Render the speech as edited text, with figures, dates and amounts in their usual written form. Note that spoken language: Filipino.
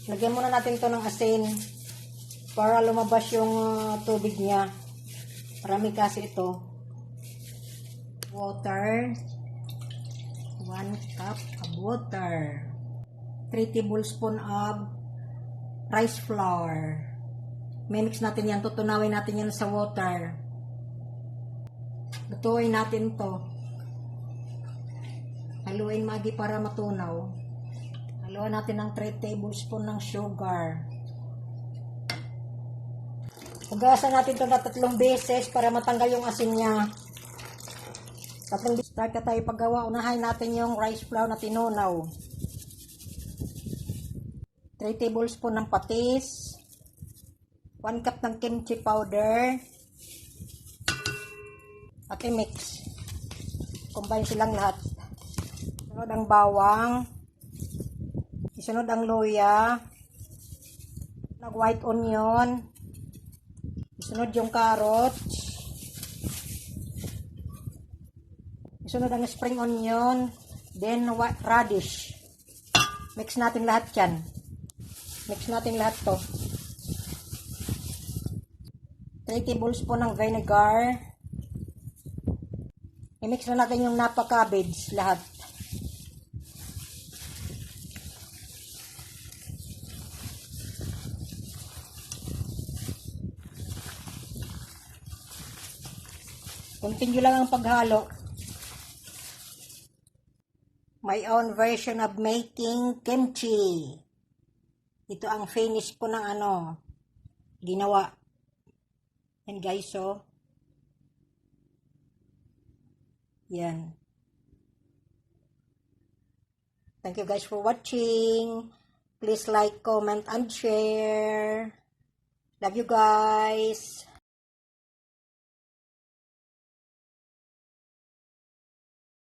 Lagyan muna natin to ng asin para lumabas yung tubig niya. Marami kasi ito. Water. 1 cup of water. 3 tablespoon of rice flour. Mimix natin yan. Tutunawin natin yan sa water. Lutuin natin to. Haluin magi para matunaw. Haluan natin ng 3 tablespoon ng sugar. Hugasan natin ito na 3 beses para matanggal yung asin niya. 3 beses. Start na tayo paggawa. Unahin natin yung rice flour na tinunaw. 3 tablespoon ng patis. 1 cup ng kimchi powder. At i-mix. Combine silang lahat. Isunod ang bawang. Isunod ang luya. White onion. Isunod yung carrots. Isunod ang spring onion. Then white radish. Mix natin lahat yan. Mix natin lahat to. 3 tablespoon ng vinegar. I-mix na natin yung napa cabbage lahat. Continue lang ang paghalo. My own version of making kimchi. Ito ang finish ko ng ginawa. And guys, so, yan. Thank you guys for watching. Please like, comment, and share. Love you guys.